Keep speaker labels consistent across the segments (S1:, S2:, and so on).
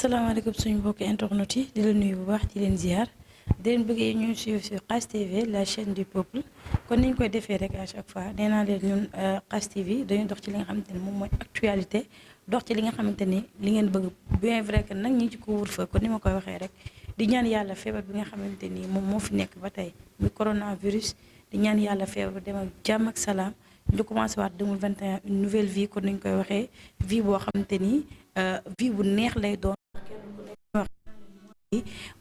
S1: asalaamaaleykum suñu mbokki internet yi di la nuyu bu baax di leen ziar di leen bëggee ñu suivre sur Khass TV la chaîne du peuple kon ni ñu koy defee rek à chaque fois nee naa leen ñun Khass TV dañuy dox ci li nga xamante ni moom mooy actualité dox ci li nga xamante ni li ngeen bëgg bien vrai que nag ñi ngi ci couvre-feu kon ni ma koy waxee rek di ñaan yàlla feebar bi nga xamante ni moom moo fi nekk ba tey muy coronavirus di ñaan yàlla feebar bi dem ak jàmm ak salaam ñu commencé waat 2021 une nouvelle vie kon ni ñu koy waxee vie boo xamante ni vie bu neex lay doon.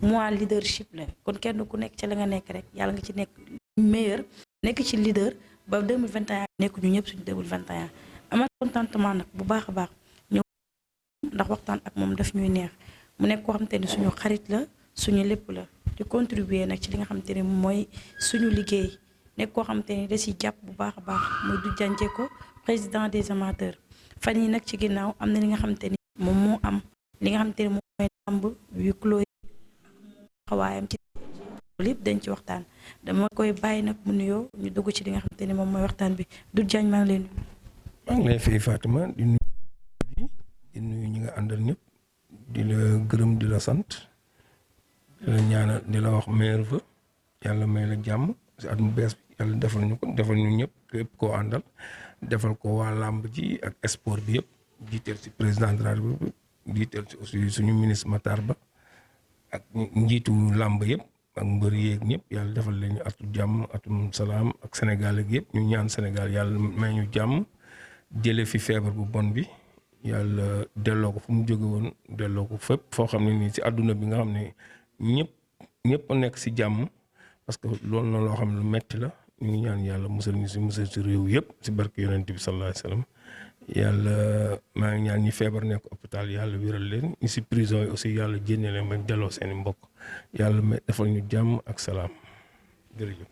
S1: moi leadership la kon kenn ku nekk ci la nga nekk rek yàlla nga ci nekk meilleur nekk ci leader ba 2021 nekk ñu ñëpp suñu 2021 amal contentement nag bu baax a baax ñëw ndax waxtaan ak moom daf ñuy neex mu nekk koo xamante ni suñu xarit la suñu lépp la di contribuer nag ci li nga xamante ni mooy suñu liggéey nekk koo xamante ni da si jàpp bu baax a baax muy du jànje ko président des amateurs fan yi nag ci ginnaaw am na li nga xamante ni moom moo am li nga xamante ni moom mooy lamb yu clos xawaayam ci lépp dañ ci waxtaan dama koy bàyyi nag mu nuyoo ñu dugg ci li nga xamante ni moom mooy waxtaan bi du jaañ maa ngi leen
S2: maa ngi lay fay Fatima di nuyu ñi nga àndal ñëpp di la gërëm di la sant di la ñaanal di la wax meilleur vœu yàlla may la jàmm si at mu bees bi yàlla defal ñu ko defal ñu ñëpp képp koo àndal defal ko waa làmb ji ak sport bi yëpp jiiteel si président de la République jiiteel si aussi suñu ministre Matar Ba ak njiitu làmb yëpp ak mbër yeeg ñëpp yàlla defal leen ñu atu jàmm atum salaam ak Sénégal ak yëpp ñu ñaan Sénégal yàlla may ñu jàmm jële fi feebar bu bon bi yàlla delloo ko fu mu jóge woon delloo ko fépp foo xam ne nii si àdduna bi nga xam ne ñëpp a nekk si jàmm parce que loolu na loo xam ne lu metti la ñu ngi ñaan yàlla musal ñu si musal si réew yëpp si barke yonent bi sallallahu alayhi wasallam yàlla maa ngi ñaan ñi feebar nekk hôpital yàlla wéral leen ñi si prison yi aussi yàlla jénne leen ba delloo seeni mbokk yàlla may defal ñu jàmm ak salaam jërëjëf.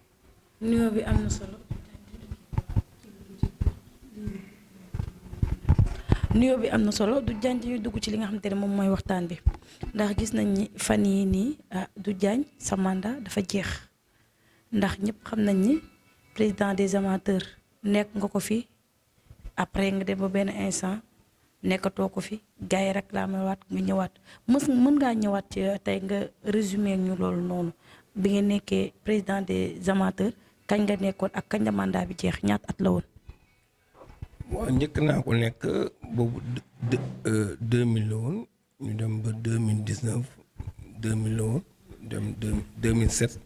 S1: nuyoo bi am na solo nuyoo bi am na solo du jaañ ñu dugg ci li nga xamante ne moom mooy waxtaan bi ndax gis nañ ni fan yii nii du jaañ sa mandat dafa jeex ndax ñëpp xam nañ ni président des amateurs nekk nga ko fi. après nga dem ba benn instant nekkatoo ko fi gars yi réclamé waat nga ñëwaat mën ngaa ñëwaat ci tey nga résumé ñu loolu noonu bi nga nekkee président des amateurs kañ nga nekkoon ak kañ la mandat bi jeex ñaat at la woon.
S2: waaw njëkk naa ko nekk boobu 2000 la woon ñu dem ba 2019 2000 la woon dem 2007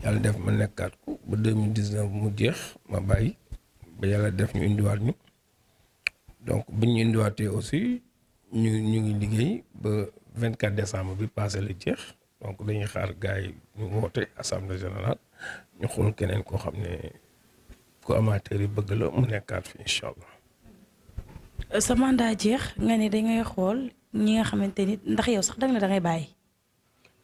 S2: yàlla def ma nekkaat ko ba 2019 mu jeex ma bàyyi. ba yàlla def ñu indiwaat ñu donc bi ñu indiwaatee aussi ñu ngi liggéey ba 24 décembre bi passé la jeex donc dañuy xaar gars yi ñu woote assemblée générale ñu xool keneen koo xam ne ko amateur yi bëgg la mu nekkaat fi incha allah.
S1: sa mandat jeex nga ne dangay xool ñi nga xamante ni ndax yow sax danga ne dangay bàyyi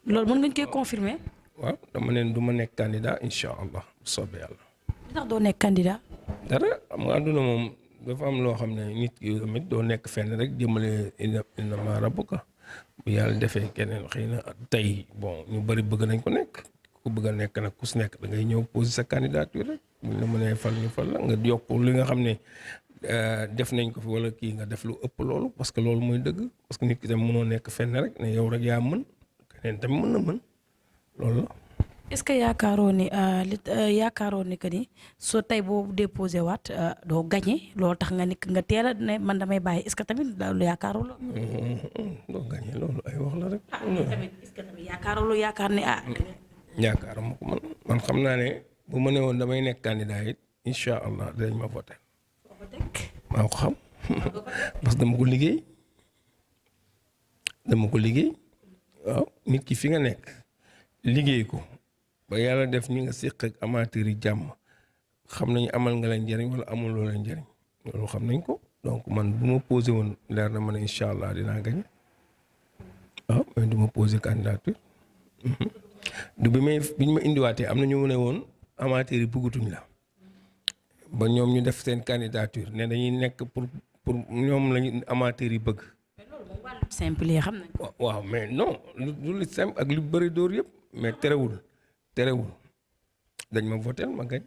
S1: loolu mën nga koy confirmer.
S2: waaw dama ne du ma nekk candidat incha allah bu soobee yàlla.
S1: ndax doo nekk candidat.
S2: dara am nga àdduna moom dafa am loo xam ne nit ki tamit doo nekk fenn rek jëmale innama rabbuka bu yàlla defee keneen xëy na tey bon ñu bëri bëgg nañ ko nekk ku bëgg a nekk nag ku si nekk da ngay ñëw poser sa candidature rek buñ la mënee fal ñu fal la nga yokk li nga xam ne def nañ ko fi wala kii nga def lu ëpp loolu parce que loolu mooy dëgg parce que nit ki tam mënoo nekk fenn rek ne yow rek yaa mën keneen tamit mën na mën loolu la.
S1: est-ce que yaakaaroon ni que ni soo tey boo déposé waat doo gagné loolu tax nga teel a ne man damay bàyyi est-ce que tamit loolu yaakaaroo la.
S2: doo gagné loolu ay wax la rek.
S1: tamit est-ce que tamit yaakaaroo lu yaakaar ne
S2: yaakaaruma ko man xam naa ne bu ma ne woon damay nekk candidat it incha allah dinañ ma voté. maa ko xam parce que dama ko liggéey waaw nit ki fi nga nekk liggéey ko. ba yàlla def ñi nga séq ak amateur yi jàmm xam nañu amal nga leen njëriñ wala amuloo leen njëriñ loolu xam nañ ko donc man bu ma posé woon leer na ma ne incha allah dinaa gañ waaw mais du ma posé candidature du bi ñu ma indiwaatee am na ñu ne woon amateur yi bëggatuñ la ba ñoom ñu def seen candidature ne dañuy nekk pour ñoom lañu amateur yi bëgg.
S1: simple yi xam nañ.
S2: waaw mais non lu simple ak lu bëri dóor yëpp mais terewul dañ ma voté ma gañ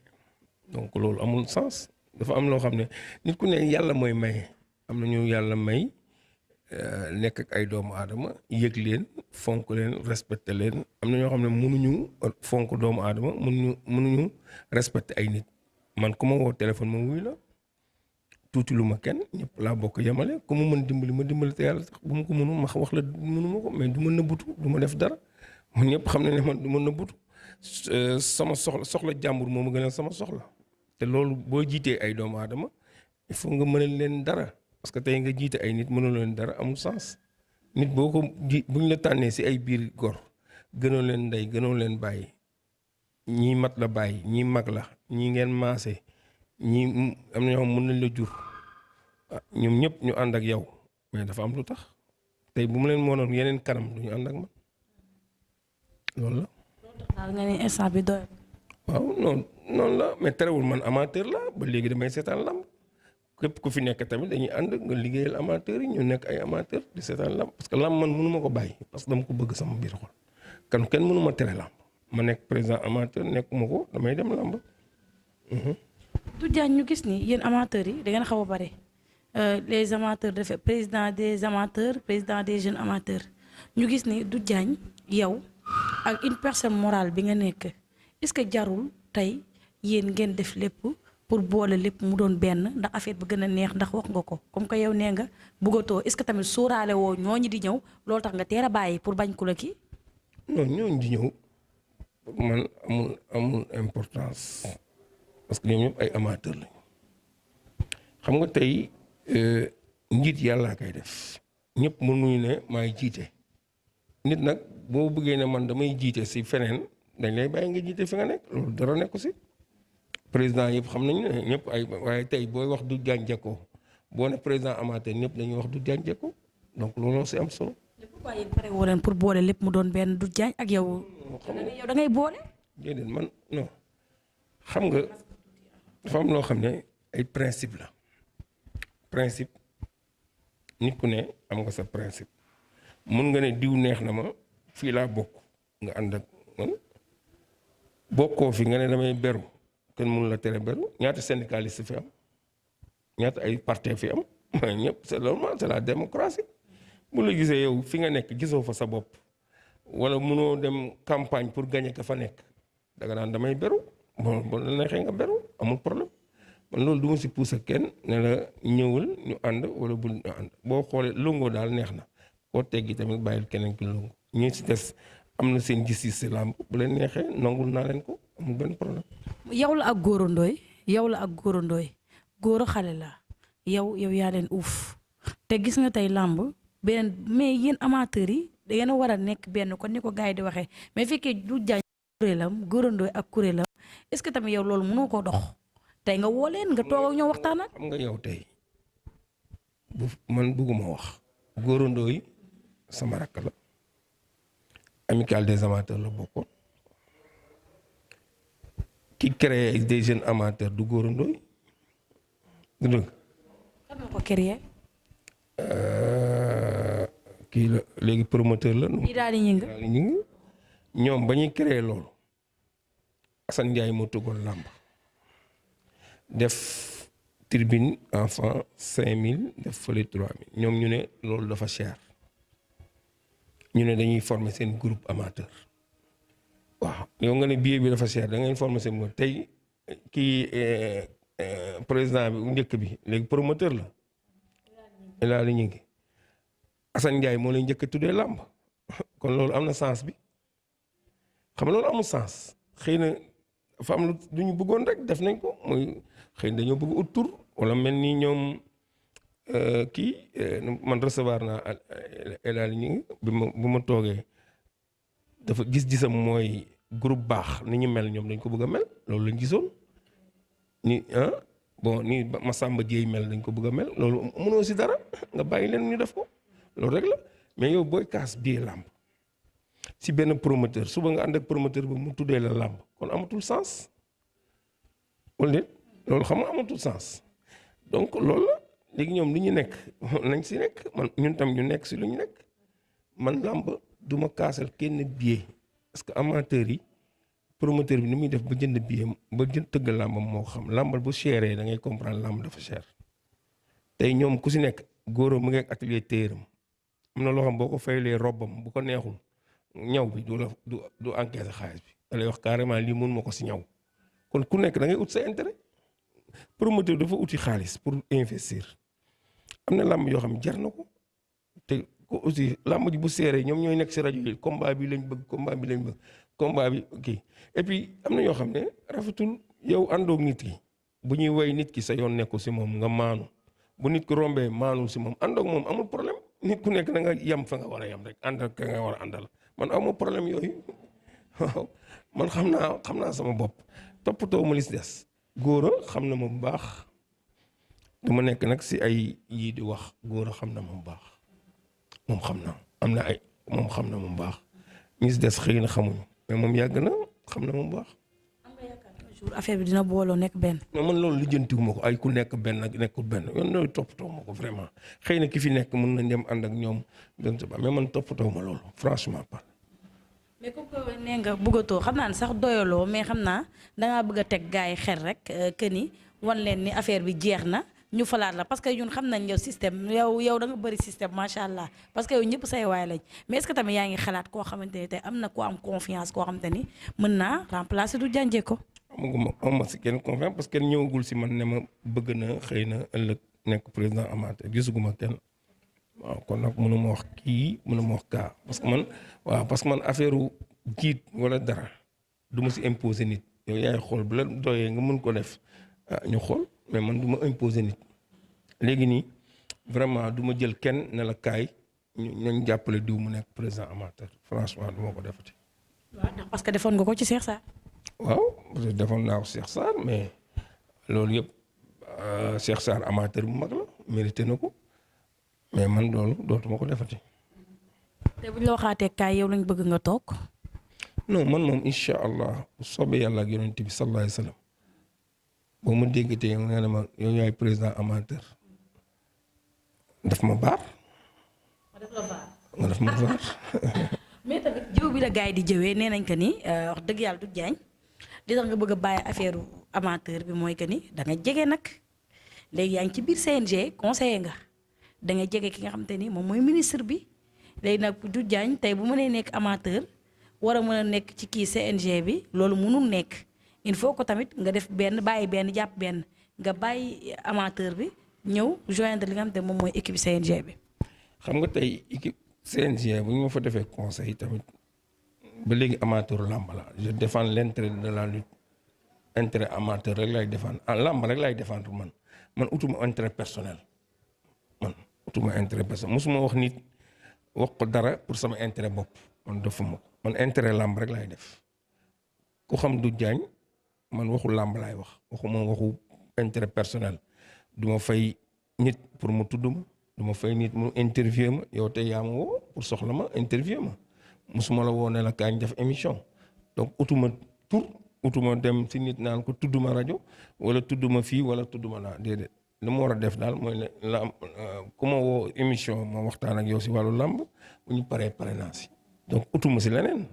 S2: donc loolu amul sens dafa am loo xam ne nit ku ne yàlla mooy maye am na ñu yàlla may nekk ak ay doomu aadama yëg leen fonk leen respecté leen am na ñoo xam ne mënuñu fonk doomu aadama mënuñu respecté ay nit man ku ma woo téléphone ma wuy la tuuti lu ma kenn ñëpp laa bokk yemale ku mu mën dimbali ma dimbali te yàlla sax bu ma ko mënu ma wax la mënu ma ko mais du ma nëbbutu du ma def dara man ñëpp xam ne ne man du ma nëbbutu sama soxla jàmbur moo ma gënal sama soxla te loolu boo jiitee ay doomu aadama il faut nga mënal leen dara parce que tey nga jiite ay nit mënal leen dara amul sens nit boo ko bu ñu la tànnee si ay biir gor gënoo leen ndey gënoo leen bàyyi ñii mat la bàyyi ñii mag la ñii ngeen maase ñii am na ñoo xam mën nañ la jur ñoom ñëpp ñu ànd ak yow mais dafa am lu tax tey bu mu leen moonoon yeneen kanam du ñu ànd ak man loolu la.
S1: daal nga ni instant bi doy.
S2: waaw noonu la mais terewul man amateur la ba léegi damay seetaan lamb képp ku fi nekk tamit dañuy ànd nga liggéeyal amateur yi ñu nekk ay amateur di seetaan lamb parce que lamb man mënu ma ko bàyyi parce que dama ko bëgg sama biir xol kan kenn mënu ma tere lamb ma nekk président amateur nekkuma ko damay dem lamb.
S1: du jaañ ñu gis ni yéen amateurs yi da ngeen xaw a bare les amateurs de président des amateurs président des jeunes amateurs ñu gis ni du jaañ yow ak une personne morale bi nga nekk est-ce que jarul tey yéen ngeen def lépp pour boole lépp mu doon benn ndax affaire bi gën a neex ndax wax nga ko comme que yow nee nga bëggatoo est-ce que tamit sóoraale woo ñooñu di ñëw loolu tax nga teel a bàyyi pour bañ ku la kii.
S2: non ñooñu di ñëw man amul importance parce que ñoom ñëpp ay amateur lañ xam nga tey njiit yàllaa koy def ñëpp mënuñu ne maay jiite nit nag boo bëggee ne man damay jiite si feneen dañ lay bàyyi nga jiite fi nga nekk loolu dara nekku si président yëpp xam nañu ne ñëpp ay waaye tey booy wax du jànjekoo boo ne président amateur ñëpp dañuy wax du jànjekoo donc looloo si am solo.
S1: pourquoi yéen pare woo leen pour boole lépp mu doon benn du jaañ ak yow. yow da ngay boole.
S2: déedéet man non xam nga dafa am loo xam ne ay principe la principe nit ku ne am nga sa principe mun nga ne diw neex na ma fii laa bokk nga ànd ak man bokkoo fi nga ne damay beru kenn mënu la tere beru ñaata syndicaliste fi am ñaata ay parti fi am ñëpp c'est normal c'est la démocratie bu la gisee yow fi nga nekk gisoo fa sa bopp wala mënoo dem campagne pour gagner ka fa nekk danga naan damay beru bon la neexee nga beru amul problème man loolu du ma si pousse kenn ne la ñëwul ñu ànd wala bul ñu ànd boo xoolee longo daal neex na koo teggi tamit bàyyil keneen ki longo ñu si des am na seen gis-gis si làmb bu leen neexee nangul naa leen ko amul benn problème.
S1: yow la ak Gora Ndoye yow la ak Gora Ndoye Gora xale la yow yaa leen uuf te gis nga tey làmb beneen mais yéen amateurs yi da ngeen a war a nekk benn kon ni ko gars yi di waxee mais fekkee du jaañ kuréelam Gora Ndoye ak kuréelam est-ce que tamit yow loolu mënoo koo dox tey nga woo leen nga toog ak ñoom waxtaan ak.
S2: xam nga yow tey man bëgguma wax Gora Ndoye sama rakk la amicale des amateurs la bokkoon ki créé des jeunes amateurs du Gora Ndoye du dëgg.
S1: kan moo ko créé.
S2: kii la léegi promoteur la.
S1: bii daal di ñëng.
S2: ñoom ba ñuy créé loolu Assane Ndiaye moo tëggoon làmb def tribune enfant 5000 def fële 3000 ñoom ñu ne loolu dafa cher ñu ne dañuy former seen groupe amateur waaw yow nga ne billet bi dafa cher da ngay former seen groupe tey kii président bi njëkk bi léegi promoteur la laa la ñu ngi Assane Ndiaye moo lay njëkk a tuddee làmb kon loolu am na sens bi xam nga loolu amul sens xëy na dafa am lu ñu bëggoon rek def nañ ko mooy xëy na dañoo bëgg ut tur wala mel ni ñoom kii man recevoir naa elal ñu bu ma toogee dafa gis-gisam mooy groupe baax ni ñu mel ñoom dañ ko bëgg a mel loolu lañ gisoon ni bon ni Massamba Dieye mel dañ ko bëgg a mel loolu mënoo si dara nga bàyyi leen ñu def ko loolu rek la mais yow booy kaas bii làmb si benn promoteur suba nga ànd ak promoteur ba mu tuddee la làmb kon amatul sens wala déet loolu xam nga amatul sens donc loolu la léegi ñoom lu ñu nekk nañ si nekk man ñun tam ñu nekk si lu ñu nekk man làmb du ma kaasal kenn billet parce que amateur yi promoteur bi ni muy def ba jënd billet ba jënd tëgg làmbam moo xam làmbal bu chéré da ngay comprendre làmb dafa cher tey ñoom ku si nekk Gora mu ngi ak atelier téeram am na loo xam boo ko faylee robbam bu ko neexul ñaw bi du encaisser xaalis bi da lay wax carrément lii mun ma ko si ñaw kon ku nekk da ngay ut sa intérêt promoteur dafa uti xaalis pour investir am na làmb yoo xam ne jar na ko te ko aussi làmb ji bu seeree ñoom ñooy nekk si rajo yi combat bi lañ bëgg combat bi kii et puis am na yoo xam ne rafetul yow àndoog nit ki bu ñuy woy nit ki sa yoon nekkul si moom nga maanu bu nit ki rombee maanul si moom àndoog moom amul problème nit ku nekk da nga yem fa nga war a yem rek ànd ak ka nga war a àndal man amoo problème yooyu waaw man xam naa sama bopp toppatoo ma li si des góor a xam na ma bu baax du ma nekk nag si ay yii di wax góor a xam na ma bu baax moom xam na am na ay moom xam na ma bu baax ñi si des xëy na xamuñu mais moom yàgg na xam na ma bu baax.
S1: am nga yaakaar ne jour affaire bi dina booloo nekk benn.
S2: mais man loolu lijjantiwu ma ko ay ku nekk benn ak nekkul benn yoon loolu toppatoo ma ko vraiment xëy na ki fi nekk mën na dem ànd ak ñoom je ne sais pas mais man toppatoo ma loolu franchement pas.
S1: mais comme que nee nga bëggatoo xam naa ne sax doyaloo mais xam naa dangaa bëgg a teg gars yi xel rek que ni wan leen ni affaire bi jeex na ñu falaat la parce que ñun xam nañ yow système yow da nga bëri système macha allah parce que yow ñëpp say waay lañ mais est ce que tamit yaa ngi xalaat koo xamante ni tey am na ko am confiance koo xamante ni mën naa remplacer du jànjee ko.
S2: amuma si kenn confiance parce que kenn ñëwagul si man ne ma bëgg na xëy na ëllëg nekk président amateur gisuguma kenn. waaw kon nag mënu ma wax kii mënu ma wax kaa parce que man affaire jiit wala dara du ma si imposer nit yow yaay xool bu la doyee nga mën ko def ñu xool mais man du ma imposer nit léegi nii vraiment du ma jël kenn ne la kaay ñu jàppale diw mu nekk président amateur franchement du ma ko defati.
S1: waaw parce que defoon nga ko ci Cheikh Sarr.
S2: waaw parce que defoon naa ko Cheikh Sarr mais loolu yëpp Cheikh Sarr amateur bu mag la mérité na ko. mais man loolu dootuma ko defati.
S1: te bu ñu la waxaatee kaay yow lañ bëgg nga toog.
S2: non man moom incha allah bu soobee yàlla ak yonent bi sallallahu alayhi wa sallam boo ma déggatee nga ne ma yow yaay président amateur def ma baar. nga def ma baar.
S1: mais tamit jëw bi la gars yi di jëwee nee nañ que ni wax dëgg yàlla du jaañ li tax nga bëgg a bàyyi affaire amateur bi mooy que ni da nga jege nag léegi yaa ngi ci biir CNG conseiller nga. da nga jege ki nga xamante ni moom mooy ministre bi léegi nag du jaañ tey bu mënee nekk amateur war a mën a nekk ci kii CNG bi loolu mënul nekk il faut que tamit nga def benn bàyyi benn jàpp benn nga bàyyi amateur bi ñëw joindre li nga xamante ne moom mooy équipe CNG bi.
S2: xam nga tey équipe CNG bu ñu ma fa defee conseil tamit ba léegi amateur làmb la je défends l'intérêt de la lutte intérêt amateur rek lay défendre làmb rek lay défendre man utuma intérêt personnel man. utuma intérêt personnel mosuma wax nit wax ko dara pour sama intérêt bopp man defuma ko man intérêt làmb rek laay def ku xam du jaañ man waxu làmb laay wax waxuma waxu intérêt personnel du ma fay nit pour mu tudd ma du ma fay nit mu interview ma yow tey yaa ma woo pour soxla ma interview ma mosuma la woo ne la kañ def émission donc utuma tur utuma dem si nit naan ko tudd ma rajo wala tudd ma fii wala tudd ma naa déedéet. li ma war a def daal mooy ne la ku ma woo émission ma waxtaan ak yow si wàllu làmb bu ñu paree pare naa si donc utuma si leneen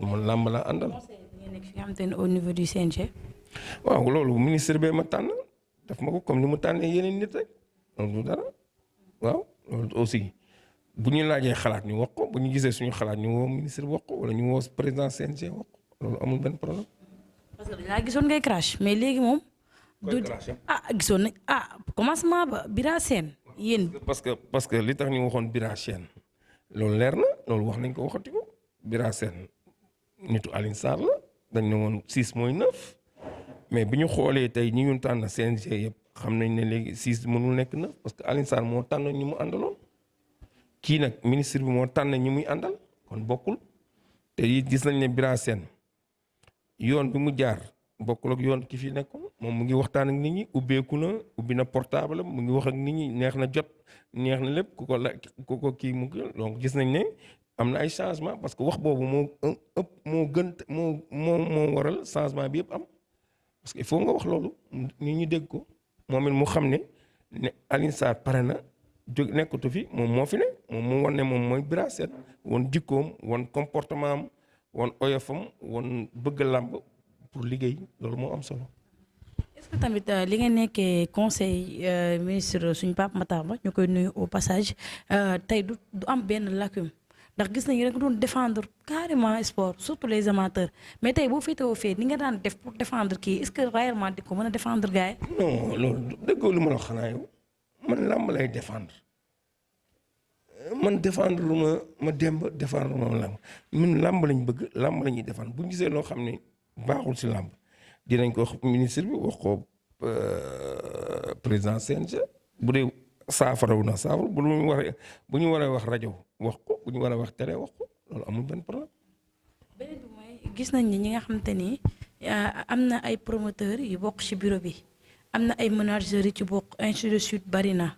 S2: man làmb laa àndal.
S1: conseil bi ngeen nekk fi nga xamante ne au niveau du CNG.
S2: waaw loolu ministre bee ma tànn def ma ko comme ni mu tànnee yeneen nit rek loolu du dara waaw loolu aussi bu ñu laajee xalaat ñu wax ko bu ñu gisee suñu xalaat ñu woo ministre wax ko wala ñu woo président CNG wax ko loolu amul benn problème.
S1: parce que dañaa gisoon ngay crash mais léegi moom. gisoon nañ commencement ba Bira Sène yéen.
S2: parce que li tax ñu waxoon Bira Sène loolu leer na loolu wax nañ ko waxati ko Bira Sène nitu Alioune Sarr la dañ ne woon 6 mooy 9 mais bi ñu xoolee tey ñi ñu tànn CNG yëpp xam nañ ne léegi 6 mënul nekk 9 parce que Alioune Sarr moo tànn ñi mu àndaloon kii nag ministre bi moo tànn ñi muy àndal kon bokkul te it gis nañ ne Bira Sène yoon bi mu jaar. bokkul ak yoon ki fi nekkoon moom mu ngi waxtaan ak nit ñi ubbeeku na ubbi na portable mu ngi wax ak nit ñi neex na jot neex na lépp ku ko kii mu ngi donc gis nañ ne am na ay changement parce que wax boobu moo gën moo waral changement bi yëpp am parce que il faut nga wax loolu nit ñi dégg ko moom it mu xam ne Alioune Sarr pare na jóg nekkatu fi moom moo fi ne moom mu wan ne moom mooy Bira Sène woon jikkoom woon comportement am woon oyofam woon bëgg làmb pour liggéey loolu moo am solo.
S1: est-ce que tamit li nga nekkee conseil ministre suñu Pape Matar Ba ñu koy nuyu au passage tey du am benn lacune ndax gis nañu rek doon défendre carrément sport surtout les amateurs mais tey boo féetewoo fee ni nga daan def pour défendre kii est-ce que réellement di ko mën a défendre gars yi.
S2: non loolu déggoo lu ma la wax xanaa yow man làmb lay défendre man défendre lu ma demb défendre ma làmb ñun làmb lañ bëgg làmb la ñuy défendre bu ñu gisee loo xam ne baaxul si làmb dinañ ko wax ministre bi wax ko président CNG bu dee saafarawu na saafara bu ñu waree wax rajo wax ko bu ñu waree wax télé wax ko loolu amul benn problème.
S1: beneen bi mooy gis nañ ni ñi nga xamante ni am na ay promoteurs yu bokk ci bureau bi am na ay managers yu ci bokk ainsi de suite bari na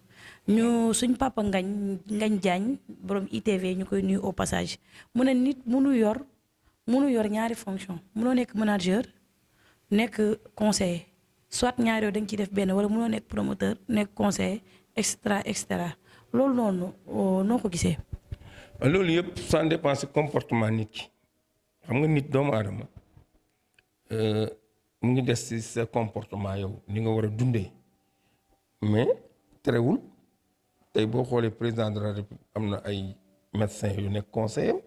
S1: ñu suñ papa Ngañ Diagne borom ITV ñu koy nuyu au passage mu ne nit mënu yor ñaari fonction mënoo nekk manager nekk conseiller soit ñaari yow da nga ciy def benn wala mënoo nekk promoteur nekk conseiller extra loolu noonu noo ko gisee.
S2: loolu yëpp ça dépend si comportement nit ki xam nga nit doomu aadama mu ngi des si sa comportement yow ni nga war a dundee mais terewul tey boo xoolee président de la république am na ay médecins yu nekk conseiller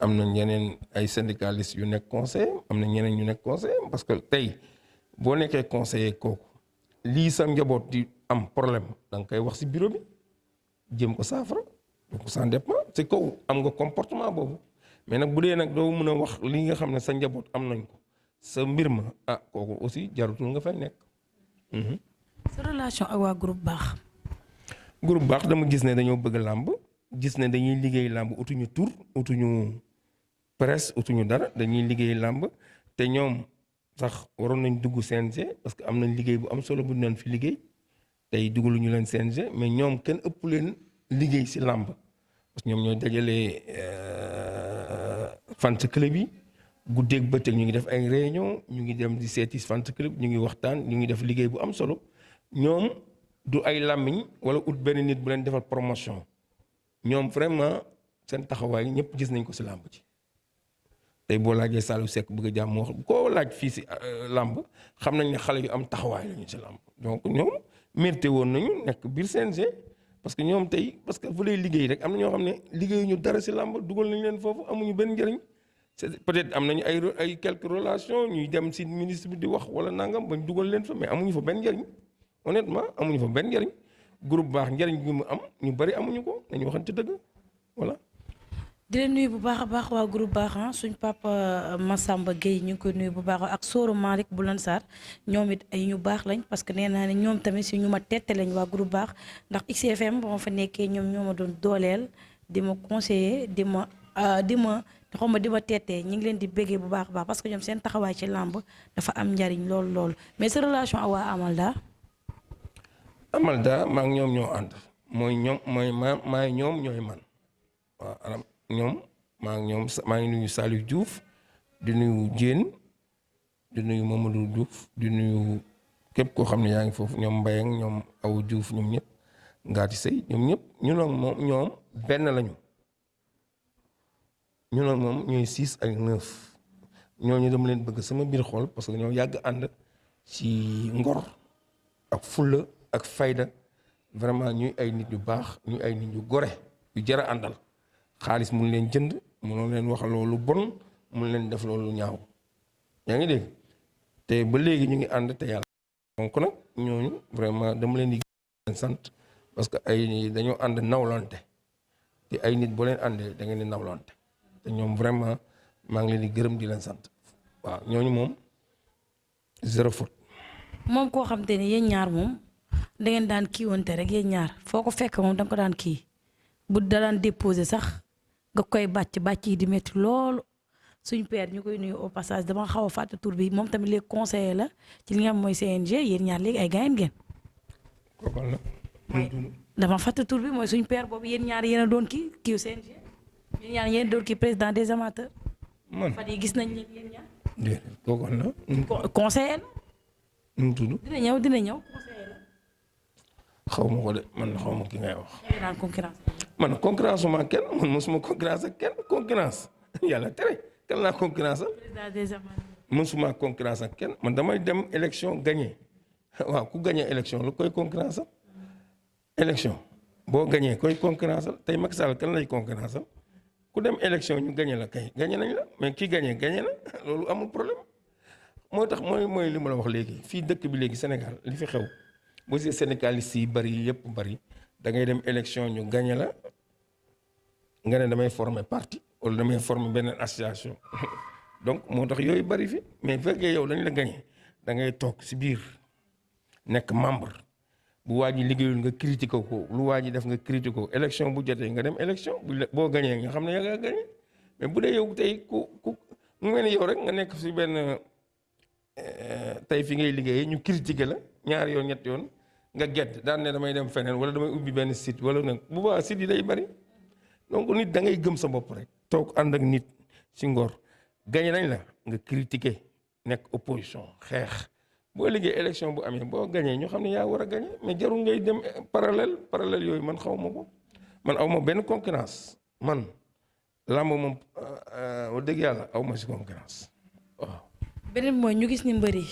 S2: am na ñeneen ay syndicalistes yu nekk conseiller am na ñeneen ñu nekk conseiller parce que tey boo nekkee conseiller kooku lii sa njaboot di am problème da nga koy wax si bureau bi jéem ko saafara donc ça dépend ci kaw am nga comportement boobu mais nag bu dee nag doo mën a wax li nga xam ne sa njaboot am nañ ko sa mbir ma kooku aussi jarutul nga fay nekk.
S1: sa relation ak waa groupe baax.
S2: groupe baax dama gis ne dañoo bëgg làmb gis ne dañuy liggéey làmb utuñu tur utuñu presse utuñu dara dañuy liggéey làmb te ñoom sax waroon nañ dugg CNG parce que am nañ liggéey bu am solo bu ñu doon fi liggéey tey dugaluñu leen CNG mais ñoom kenn ëpp leen liggéey si làmb parce que ñoom ñooy dajalee fans club yi guddeeg bëccëg ñu ngi def ay réunion ñu ngi dem di seeti fans club ñu ngi waxtaan ñu ngi def liggéey bu am solo ñoom du ay làmmiñ wala ut benn nit bu leen defal promotion ñoom vraiment seen taxawaay ñëpp gis nañ ko si làmb ci tey boo laajee Saliou Seck bëgg a jàmm wax koo laaj fii si làmb xam nañ ne xale yu am taxawaay lañu si làmb donc ñoom mérité woon nañu nekk biir CNG parce que ñoom tey parce que fu lay liggéey rek am na ñoo xam ne liggéeyuñu dara si làmb dugal nañ leen foofu amuñu benn njëriñ peut-être am nañu ay quelques relations ñuy dem si ministre bi di wax wala nangam bañ dugal leen fa mais amuñu fa benn njëriñ honnêtement amuñu fa benn njëriñ groupe baax njëriñ bi mu am ñu bari amuñu ko nañu waxante dëgg voilà.
S1: di leen nuyu bu baax a baax waa groupe baax suñ papa Massamba Gueye ñu ngi koy nuyu bu baax ak Soro Malick bu Lansar ñoom it ay ñu baax lañ parce que nee naa ne ñoom tamit si ñu ma tette lañ waa groupe baax ndax XFM ba ma fa nekkee ñoom ñoo ma doon dooleel di ma conseiller di ma tettee ñu ngi leen di béggee bu baax a baax parce que ñoom seen taxawaay ci làmb dafa am njariñ lool mais sa relation ak waa
S2: Amalda maa ngi ñoom ñoo ànd mooy ñoom maay ñoom ñooy man waaw ñoom maa ngi nuyu Saliou Diouf di nuyu Diène di nuyu Mamadou Diouf di nuyu képp koo xam ne yaa ngi foofu ñoom Mbaye ak ñoom Awu Diouf ñoom ñëpp Ngaati Sey ñoom ñëpp ñoom benn lañu ñun ak moom ñooy 6 ak 9 ñooñu dama leen bëgg sama biir xol parce que ñoo yàgg ànd ci ngor ak fulla ak fayda vraiment ñuy ay nit yu baax ñuy ay nit yu gore yu jar a àndal xaalis mun leen jënd munoo leen wax loolu bon mun leen def loolu ñaaw yaa ngi dégg te ba léegi ñu ngi ànd te yàlla donc nag ñooñu vraiment dama leen di leen sant parce que ay dañoo ànd nawlante te ay nit boo leen àndee da ngeen di nawlante te ñoom vraiment maa ngi leen di gërëm di leen sant waaw ñooñu moom zéro faute.
S1: moom koo xam te ne yéen ñaar moom da ngeen daan kiiwante rek yéen ñaar foo ko fekk moom da nga ko daan kii bu da daan déposé sax nga koy bàcc yi di métti loolu suñ père ñu koy nuyu au passage dama xaw a fàtte tur bi moom tamit léegi conseiller la ci li nga xam mooy CNG yéen ñaar léegi ay gaayen ngeen.
S2: kooku la.
S1: dama fàtte tur bi mooy suñ père boobu yéen ñaar yéen a doon kii CNG yéen ñaar yéen a doon kii président des amateurs.
S2: man
S1: fan yi gis nañ leen yéen ñaar.
S2: déedéet kooku la.
S1: conseiller la.
S2: nu mu tudd.
S1: dina ñëw conseiller la.
S2: xaw ma ko de man xaw ma ki ngay wax.
S1: daan concurrence.
S2: man concurrence ma kenn man mosuma concurrence ak kenn concurrence yàlla tere kan laa concurrence am.
S1: président des amateurs.
S2: mësuma concurrence ak kenn man damay dem élection gagné waaw ku gagné élection lu koy concurrence am élection boo gagné koy concurrence am tey Macky Sall kan lay concurrence am ku dem élection ñu gagné la kay gagné nañ la mais ki gagné na loolu amul problème moo tax mooy li ma la wax léegi fii dëkk bi léegi Sénégal li fi xew boo see syndicalistes yi bari yëpp bari da ngay dem élection ñu gagné la nga ne damay former parti wala damay former beneen association donc moo tax yooyu bari fi mais fekkee yow dañ la gagné da ngay toog si biir nekk membre bu waa ji liggéeyul nga critiqué ko lu waa ji def nga critiqué ko élection bu jotee nga dem élection boo gagné nga xam ne yaa ngi gagné mais bu dee yow tey ku mu mel ni yow rek nga nekk si benn tey fi ngay liggéeyee ñu critiqué la ñaari yoon ñetti yoon nga gedd daan ne damay dem feneen wala damay ubbi benn site wala nag bu baax site yi day bari donc nit da ngay gëm sa bopp rek toog ànd ak nit si ngor gagné nañ la nga critiqué nekk opposition xeex boo liggéey élection bu amee boo gagné ñu xam ne yaa war a gagné mais jarul ngay dem parallèle yooyu man xaw ma ko man aw ma benn concurrence man làmb moom wax dëgg yàlla aw ma si concurrence waaw.
S1: beneen mooy ñu gis ni mbër yi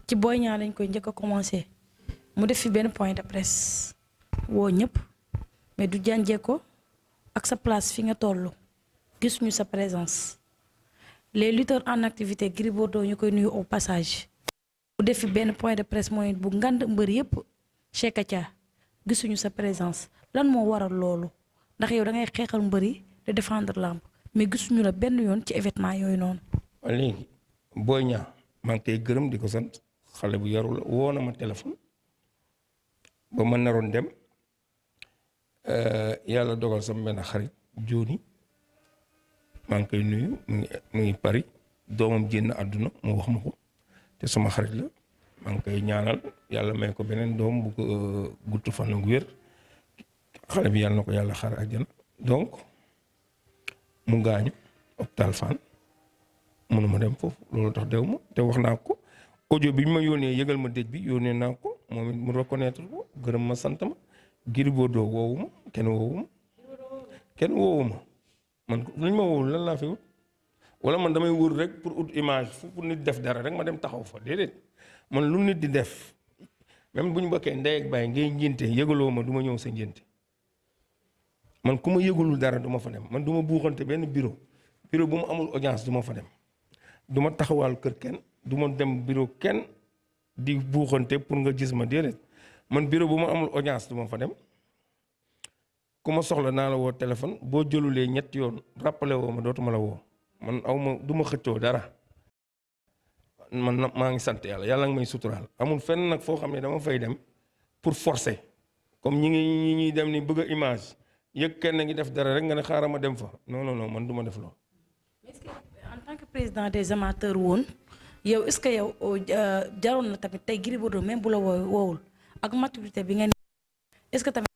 S1: ci Boy Niang lañ koy njëkk a commencé mu def fi benn point de presse woo ñëpp mais du jànjee ko ak sa place fi nga toll gis ñu sa présence les lutteurs en activité Gris Bordeaux ñu koy nuyu au passage mu def fi benn point de presse mooy bu ngand mbër yëpp Cheikh Atia gisuñu sa présence lan moo waral loolu ndax yow da ngay xeexal mbër yi de défendre lamb mais gisuñu la benn yoon ci événement yooyu noonu.
S2: léegi Boy Niang maa ngi koy gërëm di ko sant xale bu yaru la woo na ma téléphone ba ma naroon dem yàlla dogal sama benn xarit Joni maa ngi koy nuyu mu ngi Paris doomam génn àdduna mu wax ma ko te sama xarit la maa ngi koy ñaanal yàlla may ko beneen doom bu ko gudd fan ak wér xale bi yàlla na ko yàlla xaar àjjana donc mu gaañu hôpital Fann mënuma dem foofu loolu tax dew ma te wax naa ko audio bi ñu ma yónnee yëgal ma dëj bi yónnee naa ko moom it mu reconnaître ko gërëm ma sant ma Gris Bordeaux woowu ma kenn woowu ma man luñ ma woowul lan laa fi wut wala man damay wër rek pour ut image pour nit def dara rek ma dem taxaw fa déedéet man lu nit di def même bu ñu bokkee ndey ak baay ngay ngénte yëgaloo ma du ma ñëw sa ngénte man ku ma yëgalul dara du ma fa dem man du ma buuxante benn bureau bu mu amul audience du ma fa dem du ma taxawaal kër kenn du ma dem bureau kenn di buuxante pour nga gis ma déedéet man bureau bu ma amul audience du ma fa dem ku ma soxla naa la woo téléphone boo jëlulee ñetti yoon rappelé woo ma dootuma la woo man aw ma du ma xëccoo dara man maa ngi sant yàlla nga may suturaal amul fenn nag foo xam ne dama fay dem pour forcer comme ñi ñuy dem ni bëgg a image yëg kenn ngi def dara rek nga ne xaaral ma dem fa non man du ma def loolu.
S1: est-ce que en tant que président des amateurs woon yow est-ce que yow jaroon na tamit tey Gris Bordeaux même bu la woowul ak maturité bi nga ne est-ce que tamit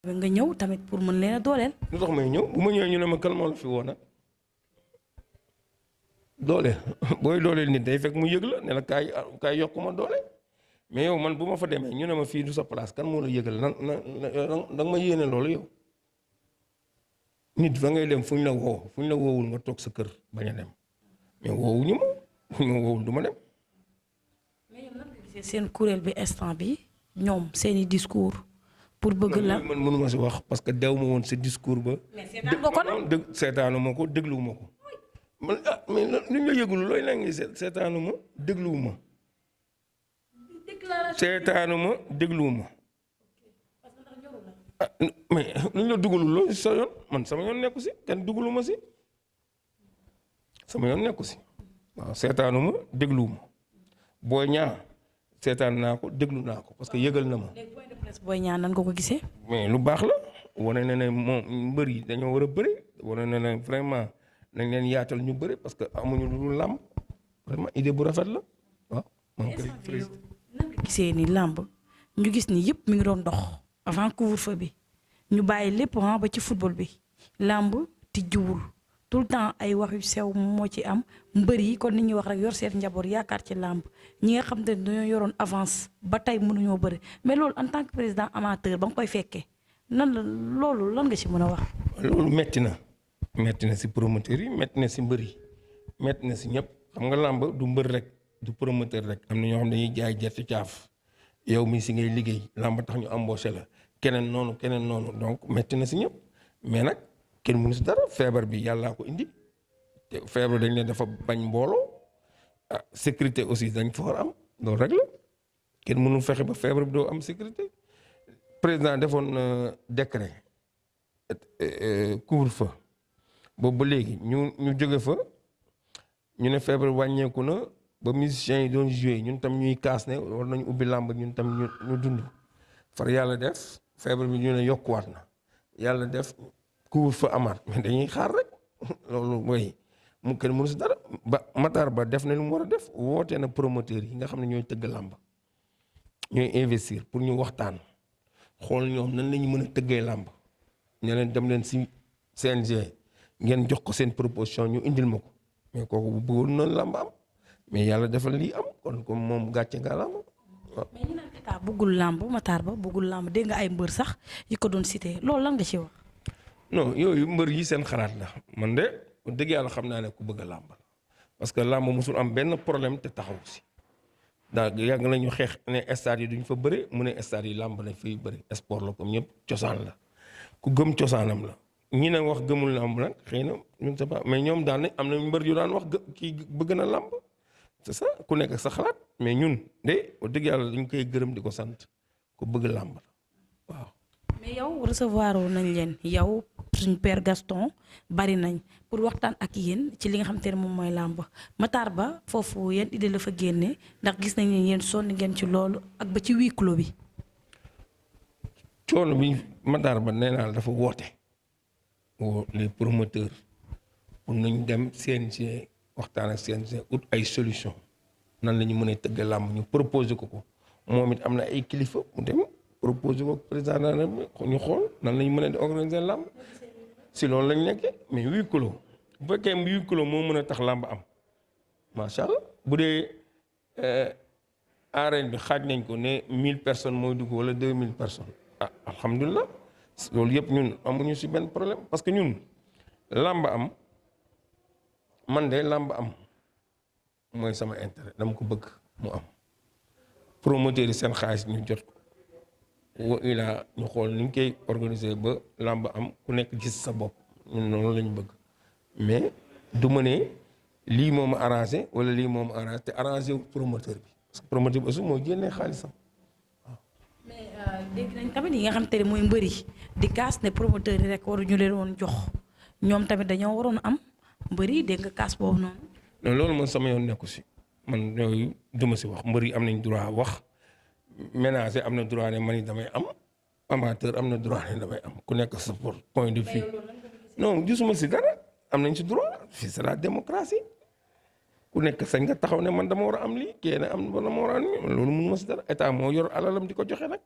S1: nga ñëw tamit pour mën leen a dooleel.
S2: lu tax may ñëw bu ma ñëwee ñu ne ma kan moo la fi woon dooleel booy dooleel nit day fekk mu yëg la ne la kaay yokku ma doole mais yow man bu ma fa demee ñu ne ma fii du sa place kan moo la yëgal da nga ma yéene loolu yow. nit fa ngay dem fu ñu la woowul nga toog sa kër bañ a dem mais woowuñu ma fu ñu ma woowul du ma dem.
S1: mais yow nan nga gisee seen kuréel bi instant bi ñoom seeni discours pour bëgg la.
S2: man mënuma si wax parce que dew ma woon sa discours ba.
S1: mais seetaan nga ko nag
S2: seetaanu ma ko dégluwu ma ko. man mais lu ñu la yëgul looy la ngi seetaanu ma dégluwu ma. seetaanu ma dégluwu ma. mais lu ñu la dugalul loo sa yoon man sama yoon nekku si kenn dugalu ma si sama yoon nekku si waaw seetaanu ma dégluwu ma Boy Niang seetaan naa ko déglu naa ko parce que yëgal na ma.
S1: léegi point de presse Boy Niang nan nga ko gisee.
S2: mais lu baax la wane na ne moom mbër yi dañoo war a bëri wane na ne vraiment nañ leen yaatal ñu bëri parce que amuñu lu dul làmb vraiment idée bu rafet la waaw. maa ngi koy félicité.
S1: nan nga gisee ni làmb ñu gis ni yëpp mi ngi doon dox avant couvre-feu bi ñu bàyyi lépp ba ci football bi làmb tijjiwul tout le temps ay wax yu sew moo ci am mbër yi kon nit ñuy wax rek yor seen njaboot yaakaar ci làmb ñi nga xam te ne dañoo yoroon avance ba tey mënuñoo bëri mais loolu en tant que président amateur ba nga koy fekkee nan la loolu lan nga ci mën a wax.
S2: loolu metti na si promoteurs yi metti na si mbër yi metti na si ñëpp xam nga làmb du mbër rek du promoteur rek am na ñoo xam ne dañuy jaay gerte caaf yow mi si ngay liggéey làmb tax ñu embauché la keneen noonu donc metti na si ñëpp mais nag kenn mënu si dara feebar bi yàllaa ko indi te feebar dañ leen dafa bañ mbooloo sécurité aussi dañ fa war am loolu rek la kenn mënul fexe ba feebar bi doo am sécurité président defoon décret couvre-feu boobu ba léegi ñu jóge fa ñu ne feebar wàññeeku na ba musiciens yi doon joué ñun tam ñuy kaas ne war nañu ubbi làmb ñun tam ñu dund far yàlla def feebar bi ñu ne yokkuwaat na yàlla def couvre-feu amaat mais dañuy xaar rek loolu mooy mu kenn mënu si dara ba Matar Ba def na lu mu war a def wootee na promoteur yi nga xam ne ñooy tëgg làmb ñooy investir pour ñu waxtaan xool ñoom nan la ñu mën a tëggee làmb ñu leen dem leen si CNG ngeen jox ko seen proposition ñu indil ma ko mais kooku bu bëggoon noonu làmb am mais yàlla defal lii am kon comme moom gàcce nga làmb waaw.
S1: mais ñu naan état bëggul làmb Matar Ba bëggul làmb dégg nga ay mbër sax yi ko doon cité loolu lan nga ci wax.
S2: non yooyu mbër yi seen xalaat la man de dëgg yàlla xam naa ne ku bëgg a làmb la parce que làmb mosul am benn problème te taxaw si daal yàgg nañu xeex ne stade yi duñ fa bëri mu ne stade yi làmb nañ fay bëri sport la comme ñëpp cosaan la ku gëm cosaanam la ñi ne wax gëmul làmb nag xëy na je ne sais pas mais ñoom daan ne am na mbër yu daan wax kii bëgg na làmb c'est ça ku nekk sa xalaat mais ñun de dëgg yàlla dañ koy gërëm di ko sant ku bëgg làmb la waaw.
S1: mais yow recevoir nañ leen yow suñ père Gaston bari nañ pour waxtaan ak yéen ci li nga xamante ne moom mooy làmb Matar Ba foofu yéen idée la fa génne ndax gis nañ ne yéen sonn ngeen ci loolu ak ba ci huis clos bi.
S2: coono bi Matar Ba nee naa dafa woote woo les promoteurs pour nañ dem CNG waxtaan ak CNG ut ay solution nan la ñu mën a tëgg làmb ñu proposé ko moom it am na ay kilifa mu dem proposé ko président ñu xool nan la ñu mën a organiser làmb si loolu lañ nekkee mais huis clos bu fekkee huis clos moo mën a tax làmb am macha allah bu dee arène bi xaaj nañ ko ne 1000 personnes mooy dugg wala 2000 personnes ah alhamdulilah loolu yëpp ñun amuñu si benn problème parce que ñun làmb am man de làmb am mooy sama intérêt dama ko bëgg mu am promoteur yi seen xaalis ñu jot ko wa ilaa ñu xool ni ñu koy organiser ba làmb am ku nekk gis sa bopp ñun noonu lañu bëgg mais du ma ne lii moo ma arrangé wala lii moo ma arrangé te arrangé wu promoteur bi parce que promoteur bi aussi moo génnee xaalisam waaw.
S1: mais dégg nañ tamit yi nga xam te ne mooy mbëri di kaas ne promoteur yi rek waruñu leen woon jox ñoom tamit dañoo waroon am mbëri dégg nga kaas boobu noonu.
S2: non loolu man sama yoon nekku si man yooyu duma si wax mbëri am nañ droit wax. ménager am na droit ne man damay am amateur am na droit ne damay am ku nekk sa point de vue non gisuma si dara am nañ si droit fii c'est la démocratie ku nekk sañ nga taxaw ne man dama war a am lii kii ne am dama war a am lii loolu mënuma si dara état moo yor alalam di ko joxe nag